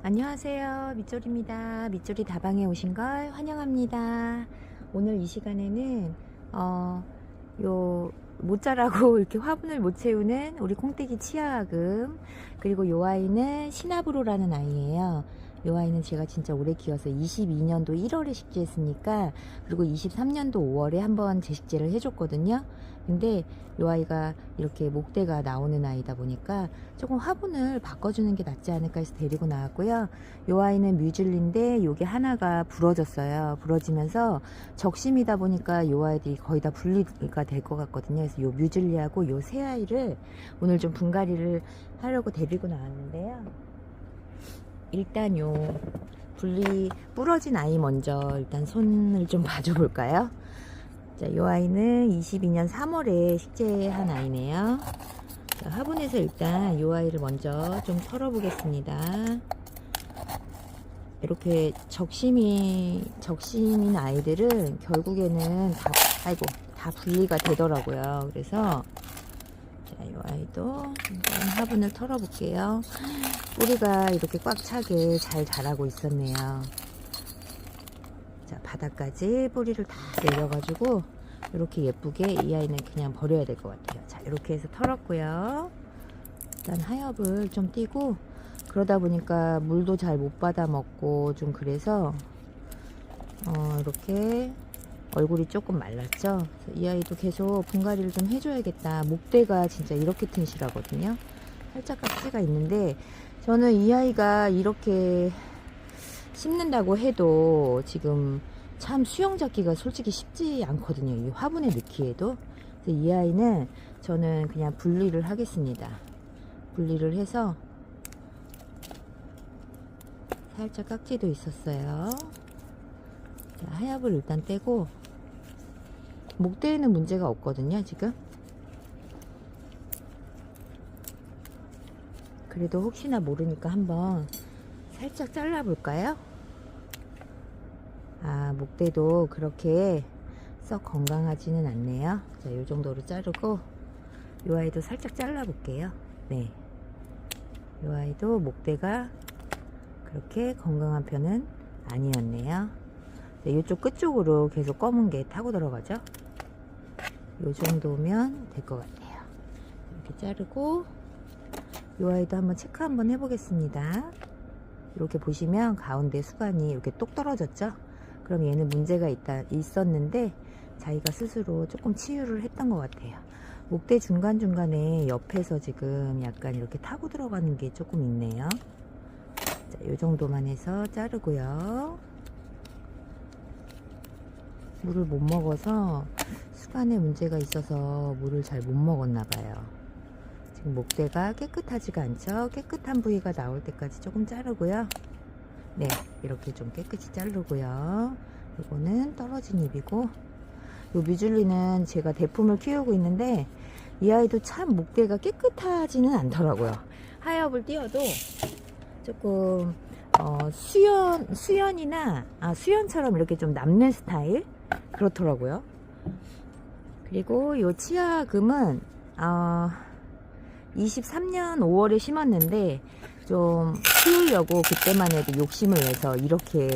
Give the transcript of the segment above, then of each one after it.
안녕하세요. 밑조리입니다. 밑조리 다방에 오신 걸 환영합니다. 오늘 이 시간에는 요 모자라고 이렇게 화분을 못 채우는 우리 콩떼기 치아아금, 그리고 요 아이는 시나브로라는 아이예요. 요 아이는 제가 진짜 오래 키워서 22년도 1월에 식재했으니까, 그리고 23년도 5월에 한번 재식재를 해줬거든요. 근데 요 아이가 이렇게 목대가 나오는 아이다 보니까 조금 화분을 바꿔주는 게 낫지 않을까 해서 데리고 나왔고요. 요 아이는 뮤즐리인데 요게 하나가 부러졌어요. 부러지면서 적심이다 보니까 요 아이들이 거의 다 분리가 될 것 같거든요. 그래서 요 뮤즐리하고 요 새 아이를 오늘 좀 분갈이를 하려고 데리고 나왔는데요. 일단 요 분리 부러진 아이 먼저 일단 손을 좀 봐줘 볼까요? 자, 요 아이는 22년 3월에 식재한 아이네요. 자, 화분에서 일단 요 아이를 먼저 좀 털어보겠습니다. 이렇게 적심인 아이들은 결국에는 다 분리가 되더라고요. 그래서 자, 요 아이도 한번 화분을 털어볼게요. 뿌리가 이렇게 꽉 차게 잘 자라고 있었네요. 자, 바닥까지 뿌리를 다 내려가지고 이렇게 예쁘게 이 아이는 그냥 버려야 될 것 같아요. 자, 이렇게 해서 털었고요. 일단 하엽을 좀 띄고, 그러다 보니까 물도 잘 못 받아 먹고 좀 그래서 이렇게 얼굴이 조금 말랐죠. 이 아이도 계속 분갈이를 좀 해줘야겠다. 목대가 진짜 이렇게 튼실하거든요. 살짝 깍지가 있는데, 저는 이 아이가 이렇게 심는다고 해도 지금 참 수영 잡기가 솔직히 쉽지 않거든요. 이 화분에 넣기에도. 그래서 이 아이는 저는 그냥 분리를 하겠습니다. 분리를 해서, 살짝 깍지도 있었어요. 자, 하엽을 일단 떼고, 목대에는 문제가 없거든요 지금. 그래도 혹시나 모르니까 한번 살짝 잘라 볼까요? 아, 목대도 그렇게 썩 건강하지는 않네요. 자, 요 정도로 자르고, 요 아이도 살짝 잘라 볼게요. 네, 요 아이도 목대가 그렇게 건강한 편은 아니었네요. 네, 이쪽 끝쪽으로 계속 검은 게 타고 들어가죠. 요 정도면 될 것 같아요. 이렇게 자르고, 요 아이도 한번 체크 한번 해보겠습니다. 이렇게 보시면 가운데 수간이 이렇게 똑 떨어졌죠. 그럼 얘는 문제가 있었는데 자기가 스스로 조금 치유를 했던 것 같아요. 목대 중간중간에 옆에서 지금 약간 이렇게 타고 들어가는 게 조금 있네요. 자, 요 정도만 해서 자르고요. 물을 못 먹어서, 수간에 문제가 있어서 물을 잘 못 먹었나 봐요. 지금 목대가 깨끗하지가 않죠. 깨끗한 부위가 나올 때까지 조금 자르고요. 네, 이렇게 좀 깨끗이 자르고요. 이거는 떨어진 잎이고, 요 뮤즐리는 제가 대품을 키우고 있는데 이 아이도 참 목대가 깨끗하지는 않더라고요. 하엽을 띄워도 조금 수연처럼 이렇게 좀 남는 스타일 그렇더라고요. 그리고 요 치아금은 23년 5월에 심었는데 좀 키우려고 그때만 해도 욕심을 내서 이렇게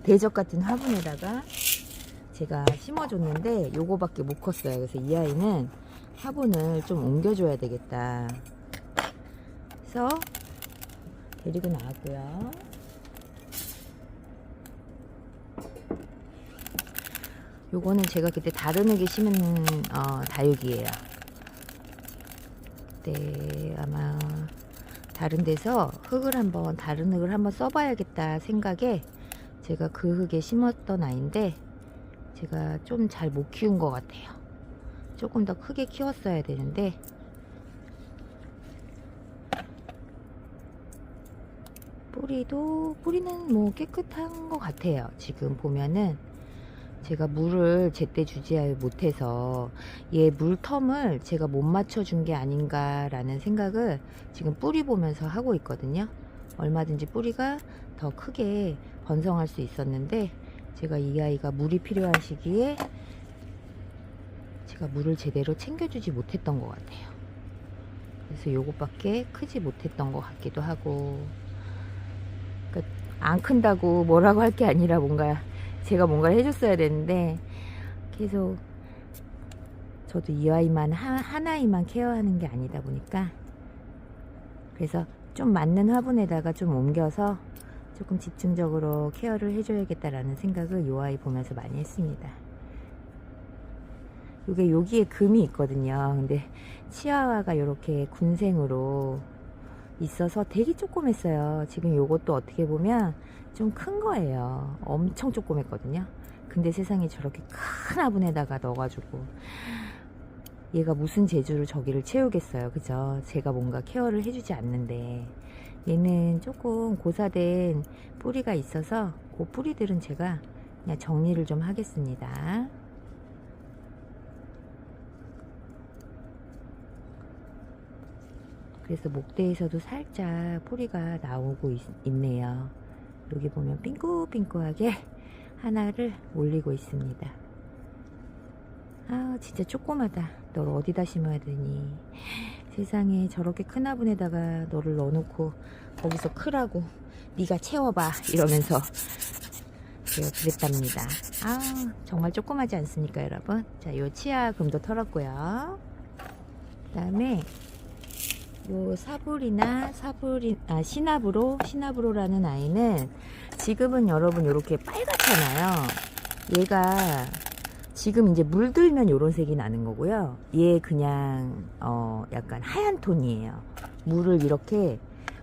대접 같은 화분에다가 제가 심어줬는데 요거밖에 못 컸어요. 그래서 이 아이는 화분을 좀 옮겨줘야 되겠다. 그래서 데리고 나왔고요. 요거는 제가 그때 다른 흙에 심은 다육이에요. 네, 아마 다른 데서 다른 흙을 한번 써봐야겠다 생각에 제가 그 흙에 심었던 아이인데, 제가 좀 잘 못 키운 것 같아요. 조금 더 크게 키웠어야 되는데, 뿌리는 뭐 깨끗한 것 같아요. 지금 보면은 제가 물을 제때 주지 못해서 얘 물텀을 제가 못 맞춰준 게 아닌가 라는 생각을 지금 뿌리 보면서 하고 있거든요. 얼마든지 뿌리가 더 크게 번성할 수 있었는데, 제가 이 아이가 물이 필요한 시기에 제가 물을 제대로 챙겨주지 못했던 것 같아요. 그래서 요것밖에 크지 못했던 것 같기도 하고, 그러니까 안 큰다고 뭐라고 할 게 아니라 뭔가 제가 뭔가를 해줬어야 되는데 계속 저도 이 아이만 한 아이만 케어하는 게 아니다 보니까 그래서 좀 맞는 화분에다가 좀 옮겨서 조금 집중적으로 케어를 해줘야겠다라는 생각을 이 아이 보면서 많이 했습니다. 요게 여기에 금이 있거든요. 근데 치아와가 이렇게 군생으로 있어서 되게 조그맸어요. 지금 요것도 어떻게 보면 좀 큰 거예요. 엄청 조그맸거든요. 근데 세상에 저렇게 큰 화분에다가 넣어가지고 얘가 무슨 재주로 저기를 채우겠어요. 그죠? 제가 뭔가 케어를 해주지 않는데 얘는 조금 고사된 뿌리가 있어서 그 뿌리들은 제가 그냥 정리를 좀 하겠습니다. 그래서 목대에서도 살짝 뿌리가 나오고 있네요. 여기 보면 핑크핑크하게 하나를 올리고 있습니다. 아 진짜 조그마다. 널 어디다 심어야 되니. 세상에 저렇게 큰 화분에다가 너를 넣어놓고 거기서 크라고 네가 채워봐 이러면서 제가 그랬답니다. 아 정말 조그마지 않습니까 여러분. 자 요 치아 금도 털었고요. 그 다음에 요 시나브로라는 아이는 지금은 여러분 이렇게 빨갛잖아요. 얘가 지금 이제 물들면 요런 색이 나는 거고요. 얘 그냥 약간 하얀 톤이에요. 물을 이렇게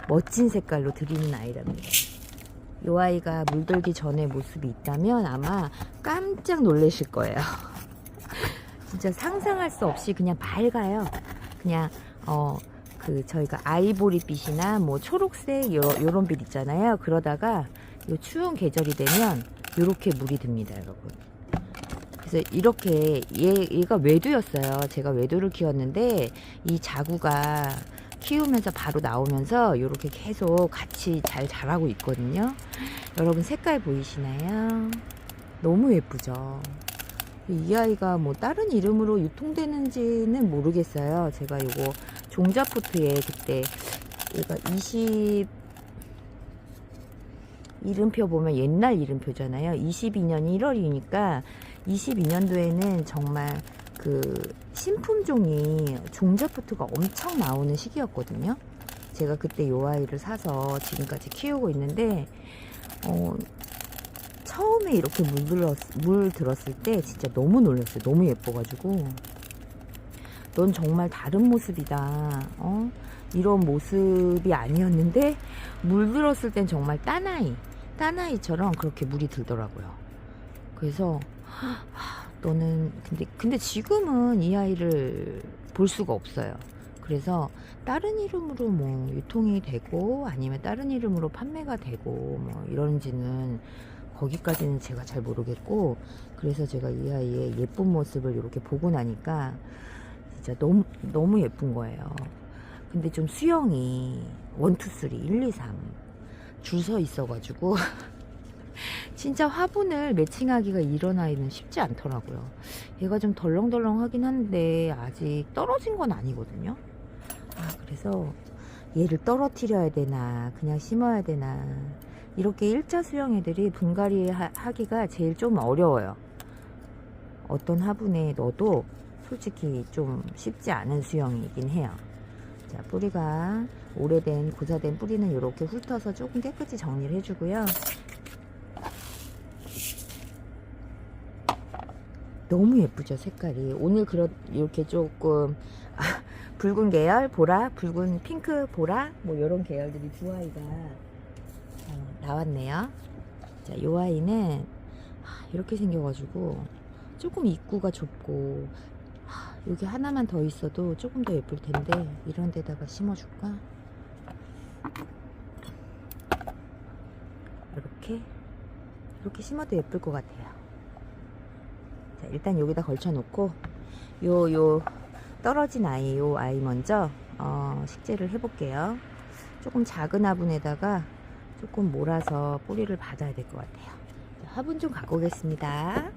멋진 색깔로 들이는 아이랍니다. 요 아이가 물들기 전에 모습이 있다면 아마 깜짝 놀라실 거예요. 진짜 상상할 수 없이 그냥 밝아요. 그냥 저희가 아이보리빛이나 뭐 초록색 요런 빛 있잖아요. 그러다가 요 추운 계절이 되면 요렇게 물이 듭니다 여러분. 그래서 이렇게 얘가 외두였어요. 제가 외두를 키웠는데 이 자구가 키우면서 바로 나오면서 이렇게 계속 같이 잘 자라고 있거든요. 여러분 색깔 보이시나요? 너무 예쁘죠. 이 아이가 뭐 다른 이름으로 유통되는지는 모르겠어요. 제가 이거 종자포트에 그때 얘가 20 이름표 보면 옛날 이름표잖아요. 22년 1월이니까 22년도에는 정말 그 신품종이 종자포트가 엄청 나오는 시기였거든요. 제가 그때 요 아이를 사서 지금까지 키우고 있는데 처음에 이렇게 물 들었을 때 진짜 너무 놀랐어요. 너무 예뻐가지고 넌 정말 다른 모습이다. 이런 모습이 아니었는데 물 들었을 땐 정말 딴아이처럼 그렇게 물이 들더라고요. 그래서 너는 근데 지금은 이 아이를 볼 수가 없어요. 그래서 다른 이름으로 뭐 유통이 되고 아니면 다른 이름으로 판매가 되고 뭐 이런지는 거기까지는 제가 잘 모르겠고, 그래서 제가 이 아이의 예쁜 모습을 이렇게 보고 나니까 진짜 너무 예쁜 거예요. 근데 좀 수영이 1, 2, 3, 1, 2, 3 줄 서 있어가지고 진짜 화분을 매칭하기가 이런 아이는 쉽지 않더라고요. 얘가 좀 덜렁덜렁하긴 한데 아직 떨어진 건 아니거든요. 그래서 얘를 떨어뜨려야 되나 그냥 심어야 되나, 이렇게 일자 수영 애들이 분갈이 하기가 제일 좀 어려워요. 어떤 화분에 넣어도 솔직히 좀 쉽지 않은 수영이긴 해요. 자, 뿌리가 오래된 고사된 뿌리는 이렇게 훑어서 조금 깨끗이 정리를 해주고요. 너무 예쁘죠 색깔이. 오늘 이렇게 조금 붉은 계열 보라, 붉은 핑크 보라 뭐 이런 계열들이 두 아이가 나왔네요. 자, 요 아이는 이렇게 생겨가지고 조금 입구가 좁고 여기 하나만 더 있어도 조금 더 예쁠 텐데 이런 데다가 심어줄까? 이렇게 심어도 예쁠 것 같아요. 자, 일단 여기다 걸쳐 놓고 요 떨어진 아이, 요 아이 먼저 식재를 해볼게요. 조금 작은 화분에다가 조금 몰아서 뿌리를 받아야 될 것 같아요. 자, 화분 좀 갖고 오겠습니다.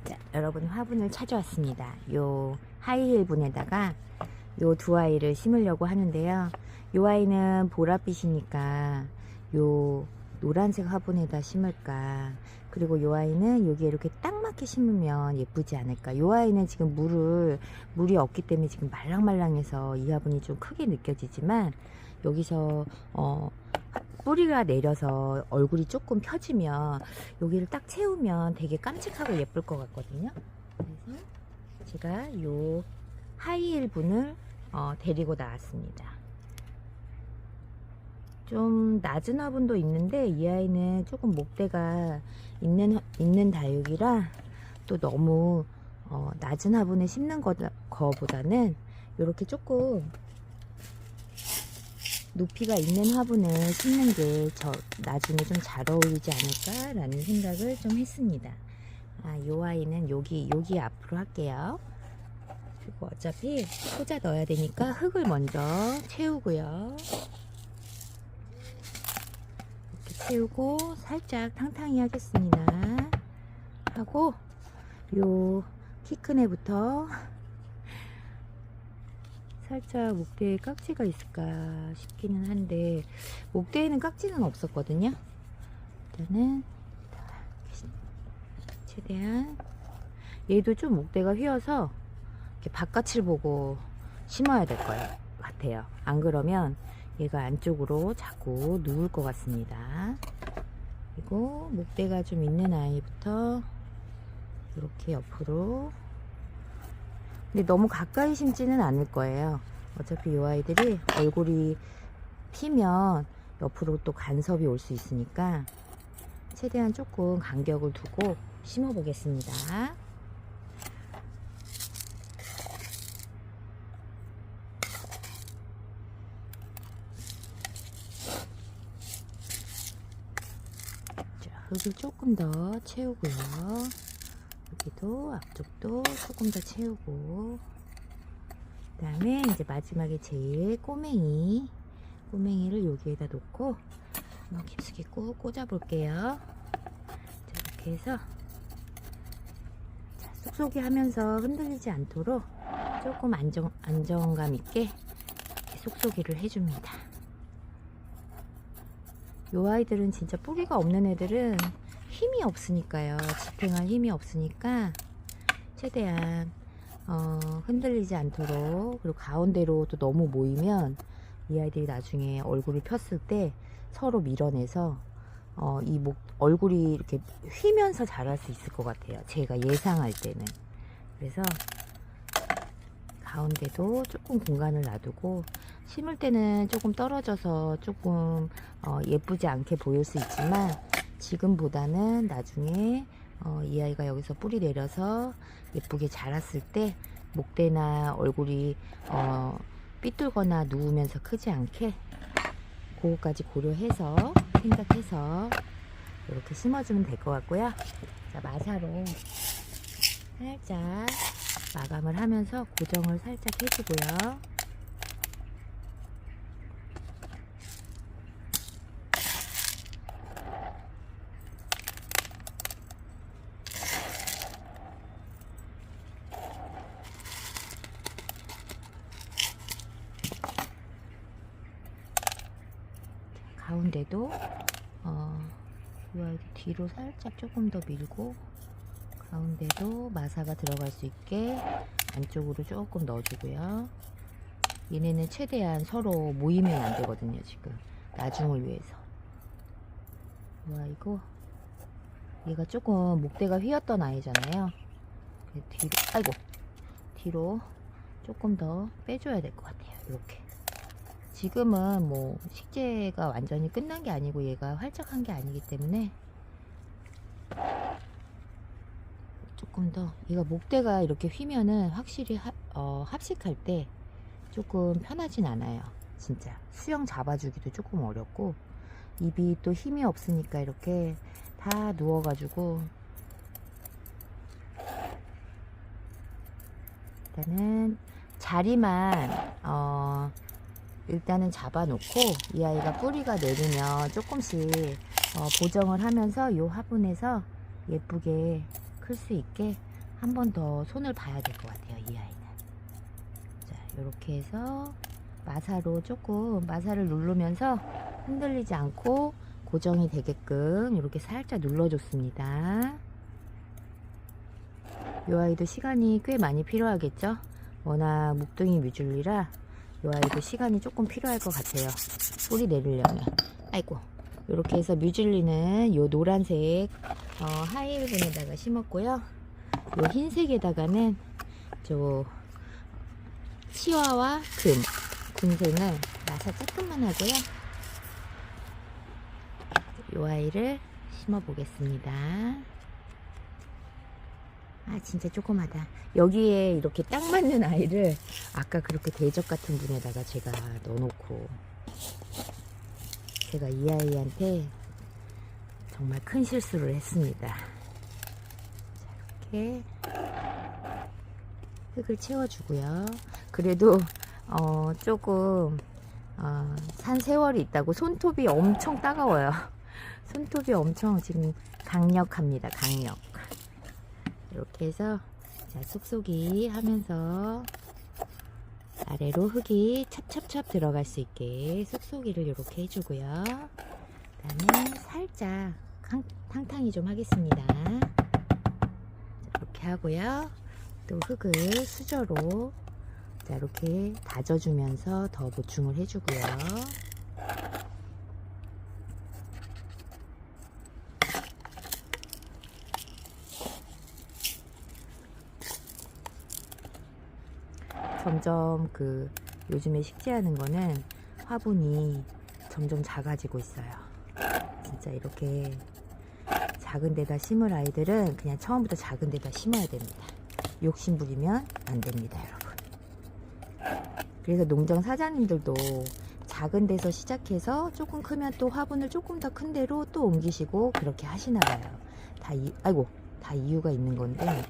자, 여러분 화분을 찾아왔습니다. 요 하이힐 분에다가 요 두 아이를 심으려고 하는데요. 요 아이는 보랏빛이니까 요 노란색 화분에다 심을까? 그리고 요 아이는 여기에 이렇게 딱 맞게 심으면 예쁘지 않을까? 요 아이는 지금 물이 없기 때문에 지금 말랑말랑해서 이 화분이 좀 크게 느껴지지만, 여기서 뿌리가 내려서 얼굴이 조금 펴지면 여기를 딱 채우면 되게 깜찍하고 예쁠 것 같거든요. 그래서 제가 요 하이힐 분을 데리고 나왔습니다. 좀 낮은 화분도 있는데 이 아이는 조금 목대가 있는 다육이라 또 너무 낮은 화분에 심는 거보다는 이렇게 조금 높이가 있는 화분에 심는 게 나중에 좀 잘 어울리지 않을까 라는 생각을 좀 했습니다. 요 아이는 여기 앞으로 할게요. 그리고 어차피 꽂아 넣어야 되니까 흙을 먼저 채우고요. 채우고 살짝 탕탕이 하겠습니다. 하고 요 키 큰 애부터 살짝 목대에 깍지가 있을까 싶기는 한데, 목대에는 깍지는 없었거든요. 일단은 최대한 얘도 좀 목대가 휘어서 이렇게 바깥을 보고 심어야 될 것 같아요. 안 그러면 얘가 안쪽으로 자꾸 누울 것 같습니다. 그리고 목대가 좀 있는 아이부터 이렇게 옆으로, 근데 너무 가까이 심지는 않을 거예요. 어차피 이 아이들이 얼굴이 피면 옆으로 또 간섭이 올 수 있으니까 최대한 조금 간격을 두고 심어 보겠습니다. 흙을 조금 더 채우고요. 여기도 앞쪽도 조금 더 채우고, 그 다음에 이제 마지막에 제일 꼬맹이를 여기에다 놓고 한번 깊숙이 꾹 꽂아 볼게요. 이렇게 해서 쏙쏙이 하면서 흔들리지 않도록 조금 안정감 있게 이렇게 쏙쏙이를 해줍니다. 요 아이들은 진짜 뿌리가 없는 애들은 힘이 없으니까요. 지탱할 힘이 없으니까 최대한 흔들리지 않도록, 그리고 가운데로 또 너무 모이면 이 아이들이 나중에 얼굴을 폈을 때 서로 밀어내서 얼굴이 이렇게 휘면서 자랄 수 있을 것 같아요. 제가 예상할 때는. 그래서 가운데도 조금 공간을 놔두고, 심을 때는 조금 떨어져서 조금 예쁘지 않게 보일 수 있지만, 지금보다는 나중에 이 아이가 여기서 뿌리 내려서 예쁘게 자랐을 때 목대나 얼굴이 삐뚤거나 누우면서 크지 않게, 그거까지 고려해서 생각해서 이렇게 심어주면 될 것 같고요. 자, 마사로 살짝 마감을 하면서 고정을 살짝 해주고요. 가운데도 이 아이들 뒤로 살짝 조금 더 밀고, 가운데도 마사가 들어갈 수 있게 안쪽으로 조금 넣어주고요. 얘네는 최대한 서로 모이면 안 되거든요. 지금 나중을 위해서. 이 아이고, 얘가 조금 목대가 휘었던 아이잖아요. 뒤로 조금 더 빼줘야 될 것 같아요. 이렇게. 지금은 뭐 식재가 완전히 끝난 게 아니고 얘가 활짝한 게 아니기 때문에 조금 더, 얘가 목대가 이렇게 휘면은 확실히 합식할 때 조금 편하진 않아요. 진짜 수영 잡아주기도 조금 어렵고, 입이 또 힘이 없으니까 이렇게 다 누워가지고, 일단은 자리만 일단은 잡아놓고 이 아이가 뿌리가 내리면 조금씩 보정을 하면서 이 화분에서 예쁘게 클 수 있게 한 번 더 손을 봐야 될 것 같아요. 이 아이는. 자, 이렇게 해서 마사로 조금 마사를 누르면서 흔들리지 않고 고정이 되게끔 이렇게 살짝 눌러줬습니다. 이 아이도 시간이 꽤 많이 필요하겠죠? 워낙 묵둥이 뮤즐리라 이 아이도 시간이 조금 필요할 것 같아요. 뿌리 내리려면. 아이고. 이렇게 해서 뮤즐리는 요 노란색 하이힐분에다가 심었고요. 요 흰색에다가는 저 치와와 금생을 나사 조금만 하고요. 요 아이를 심어 보겠습니다. 아 진짜 조그마다. 여기에 이렇게 딱 맞는 아이를 아까 그렇게 대접 같은 분에다가 제가 넣어놓고 제가 이 아이한테 정말 큰 실수를 했습니다. 자, 이렇게 흙을 채워주고요. 그래도 조금 산 세월이 있다고 손톱이 엄청 따가워요. 손톱이 엄청 지금 강력합니다. 강력. 이렇게 해서 자, 쏙쏙이 하면서 아래로 흙이 찹찹찹 들어갈 수 있게 쏙쏙이를 이렇게 해주고요. 그 다음에 살짝 탕탕이 좀 하겠습니다. 이렇게 하고요. 또 흙을 수저로 자, 이렇게 다져주면서 더 보충을 해주고요. 점점 요즘에 식재하는 거는 화분이 점점 작아지고 있어요. 진짜 이렇게 작은 데다 심을 아이들은 그냥 처음부터 작은 데다 심어야 됩니다. 욕심 부리면 안 됩니다, 여러분. 그래서 농장 사장님들도 작은 데서 시작해서 조금 크면 또 화분을 조금 더 큰 데로 또 옮기시고 그렇게 하시나 봐요. 다 이유가 있는 건데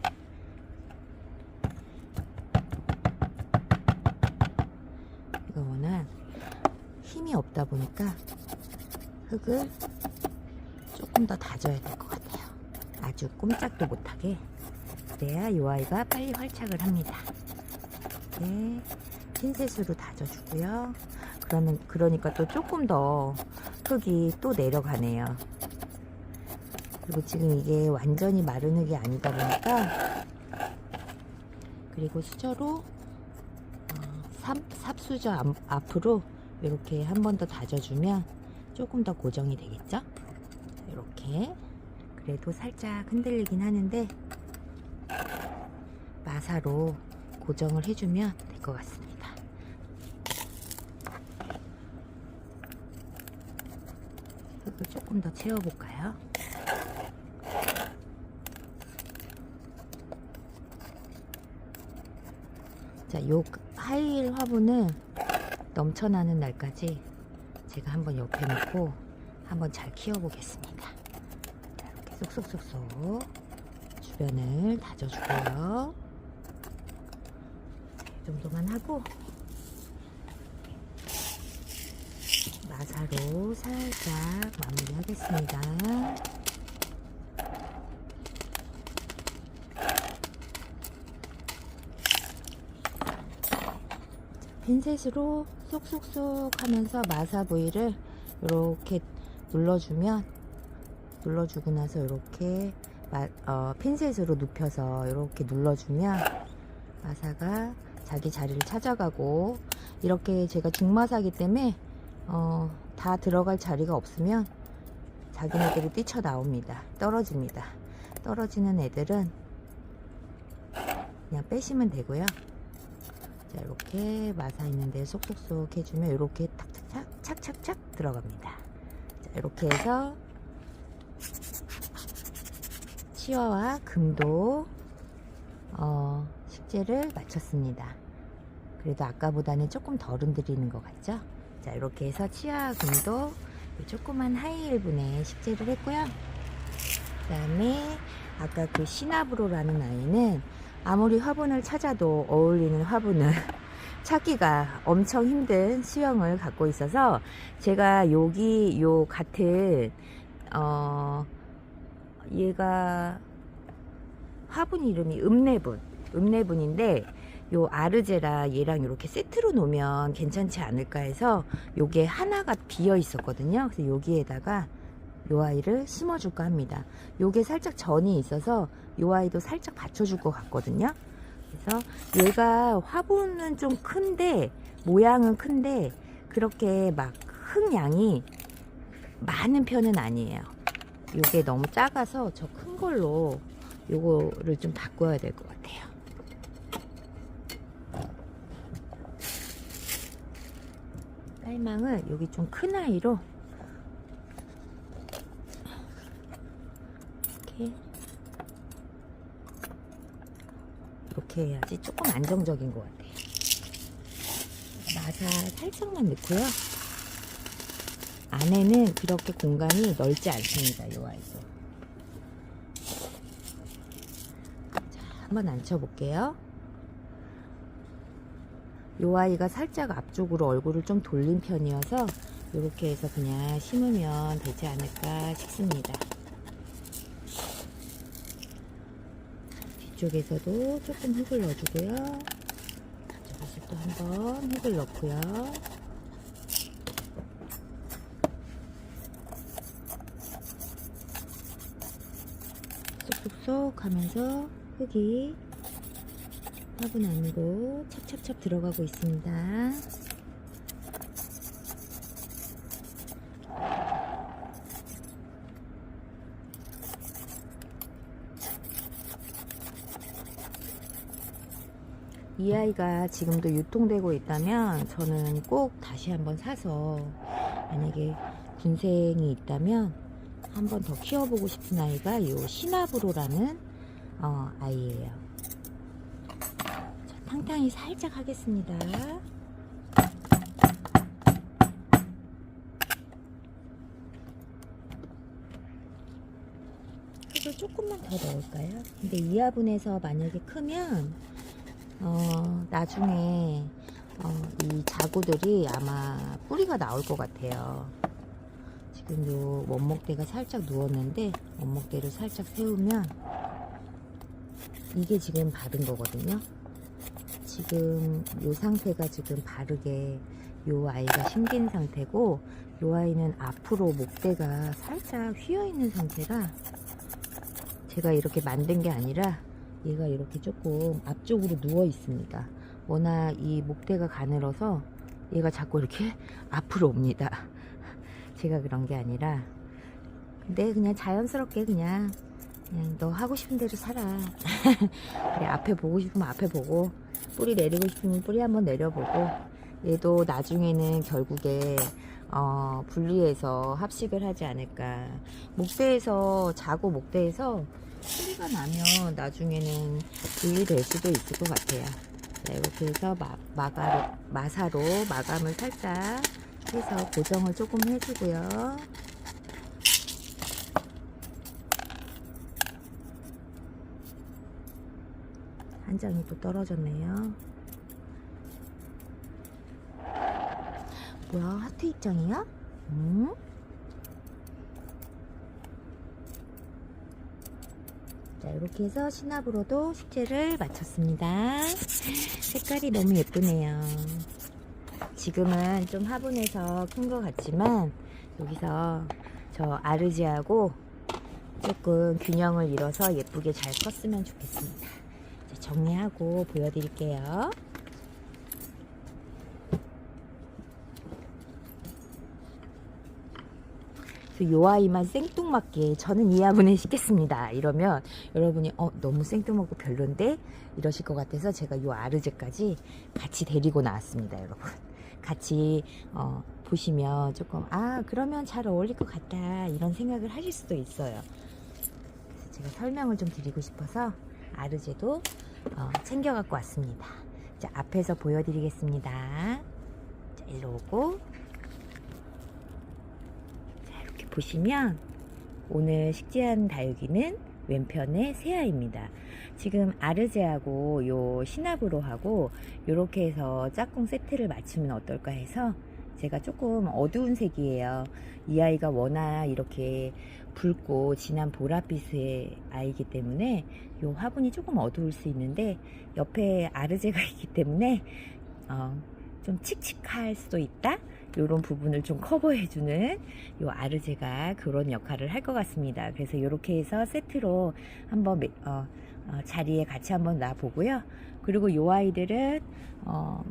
이거는 힘이 없다 보니까 흙을 조금 더 다져야 될 것 같아요. 아주 꼼짝도 못하게. 그래야 이 아이가 빨리 활착을 합니다. 이렇게 핀셋으로 다져주고요. 그러니까 또 조금 더 흙이 또 내려가네요. 그리고 지금 이게 완전히 마른 흙이 아니다 보니까 그리고 수저로 삽수저 앞으로 이렇게 한 번 더 다져주면 조금 더 고정이 되겠죠? 이렇게. 그래도 살짝 흔들리긴 하는데 마사로 고정을 해주면 될 것 같습니다. 흙을 조금 더 채워볼까요? 자, 요 하이힐 화분은 넘쳐나는 날까지 제가 한번 옆에 놓고 한번 잘 키워보겠습니다. 자, 이렇게 쏙쏙쏙쏙 주변을 다져주고요. 자, 이 정도만 하고 마사로 살짝 마무리하겠습니다. 핀셋으로 쏙쏙쏙 하면서 마사 부위를 이렇게 눌러주고 나서 이렇게 핀셋으로 눕혀서 이렇게 눌러주면 마사가 자기 자리를 찾아가고, 이렇게 제가 중마사기 때문에 다 들어갈 자리가 없으면 자기네들이 뛰쳐나옵니다. 떨어집니다. 떨어지는 애들은 그냥 빼시면 되고요. 자, 이렇게 마사 있는데 쏙쏙쏙 해주면 이렇게 탁탁탁 착착착 들어갑니다. 자, 이렇게 해서 치와와 금도 식재를 마쳤습니다. 그래도 아까보다는 조금 덜 흔들리는 것 같죠? 자, 이렇게 해서 치와 금도 조그만 하이힐분에 식재를 했고요. 그 다음에 아까 그 시나브로라는 아이는 아무리 화분을 찾아도 어울리는 화분을 찾기가 엄청 힘든 수영을 갖고 있어서, 제가 여기 요 같은 얘가 화분 이름이 읍내분인데 요 아르제라 얘랑 이렇게 세트로 놓으면 괜찮지 않을까 해서 요게 하나가 비어 있었거든요. 그래서 여기에다가 요 아이를 심어줄까 합니다. 요게 살짝 전이 있어서 요 아이도 살짝 받쳐줄 것 같거든요. 그래서 얘가 화분은 좀 큰데, 모양은 큰데 그렇게 막 흙양이 많은 편은 아니에요. 요게 너무 작아서 저 큰 걸로 요거를 좀 바꿔야 될 것 같아요. 깔망을 여기 좀 큰 아이로 이렇게 해야지 조금 안정적인 것 같아요. 마사 살짝만 넣고요. 안에는 그렇게 공간이 넓지 않습니다. 이 아이도. 자, 한번 앉혀볼게요. 이 아이가 살짝 앞쪽으로 얼굴을 좀 돌린 편이어서 이렇게 해서 그냥 심으면 되지 않을까 싶습니다. 뒤쪽에서도 조금 흙을 넣어주고요. 저기서 또 한번 흙을 넣고요. 쏙쏙쏙 하면서 흙이 화분 안으로 찹찹찹 들어가고 있습니다. 이 아이가 지금도 유통되고 있다면 저는 꼭 다시 한번 사서, 만약에 군생이 있다면 한 번 더 키워보고 싶은 아이가 이 시나브로라는 아이예요. 자, 탕탕이 살짝 하겠습니다. 흙을 조금만 더 넣을까요? 근데 이 화분에서 만약에 크면 나중에 이 자구들이 아마 뿌리가 나올 것 같아요. 지금 요 원목대가 살짝 누웠는데 원목대를 살짝 세우면 이게 지금 받은 거거든요. 지금 요 상태가 지금 바르게 요 아이가 심긴 상태고, 요 아이는 앞으로 목대가 살짝 휘어 있는 상태라 제가 이렇게 만든 게 아니라 얘가 이렇게 조금 앞쪽으로 누워 있습니다. 워낙 이 목대가 가늘어서 얘가 자꾸 이렇게 앞으로 옵니다. 제가 그런 게 아니라, 근데 그냥 자연스럽게 그냥 너 하고 싶은 대로 살아. 그래, 앞에 보고 싶으면 앞에 보고, 뿌리 내리고 싶으면 뿌리 한번 내려보고, 얘도 나중에는 결국에 분리해서 합식을 하지 않을까. 목대에서, 자고 목대에서 뿌리가 나면 나중에는 분리될 수도 있을 것 같아요. 자, 이렇게 해서 마사로 마감을 살짝 해서 고정을 조금 해주고요. 한 장이 또 떨어졌네요. 뭐야, 하트 입장이야? 자, 이렇게 해서 시나브로도 식재를 마쳤습니다. 색깔이 너무 예쁘네요. 지금은 좀 화분에서 큰 것 같지만 여기서 저 아르지하고 조금 균형을 이뤄서 예쁘게 잘 컸으면 좋겠습니다. 자, 정리하고 보여드릴게요. 요 아이만 생뚱맞게 저는 이 화분에 심겠습니다 이러면 여러분이 너무 생뚱맞고 별론데 이러실 것 같아서 제가 요 아르제까지 같이 데리고 나왔습니다. 여러분 같이 보시면 조금 그러면 잘 어울릴 것 같다 이런 생각을 하실 수도 있어요. 그래서 제가 설명을 좀 드리고 싶어서 아르제도 챙겨 갖고 왔습니다. 자, 앞에서 보여드리겠습니다. 자, 일로 오고, 보시면 오늘 식재한 다육이는 왼편의 새아입니다. 지금 아르제하고 요 시나브로하고 요렇게 해서 짝꿍 세트를 맞추면 어떨까 해서 제가 조금 어두운 색이에요. 이 아이가 워낙 이렇게 붉고 진한 보랏빛의 아이기 때문에 요 화분이 조금 어두울 수 있는데 옆에 아르제가 있기 때문에 좀 칙칙할 수도 있다 요런 부분을 좀 커버해주는 요 아르제가 그런 역할을 할 것 같습니다. 그래서 요렇게 해서 세트로 한번 자리에 같이 한번 놔보고요. 그리고 요 아이들은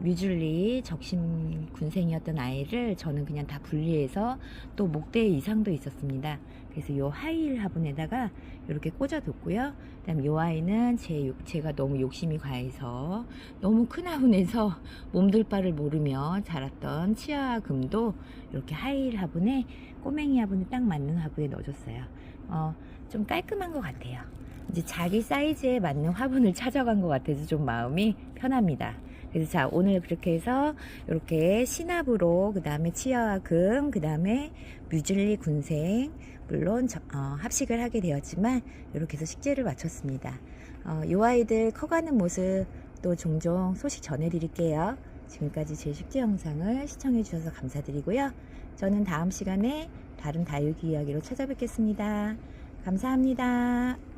뮤즐리 적심 군생이었던 아이를 저는 그냥 다 분리해서 또 목대 이상도 있었습니다. 그래서 요 하이힐 화분에다가 이렇게 꽂아뒀고요. 그 다음 요 아이는 제가 너무 욕심이 과해서 너무 큰 화분에서 몸둘 바를 모르며 자랐던 치아 금도 이렇게 하이힐 화분에 꼬맹이 화분에 딱 맞는 화분에 넣어줬어요. 좀 깔끔한 것 같아요. 이제 자기 사이즈에 맞는 화분을 찾아간 것 같아서 좀 마음이 편합니다. 그래서 자, 오늘 그렇게 해서 이렇게 시나브로, 그 다음에 치아와 금, 그 다음에 뮤즐리 군생, 물론 합식을 하게 되었지만 이렇게 해서 식재를 마쳤습니다. 이 아이들 커가는 모습 또 종종 소식 전해드릴게요. 지금까지 제 식재 영상을 시청해 주셔서 감사드리고요. 저는 다음 시간에 다른 다육이 이야기로 찾아뵙겠습니다. 감사합니다.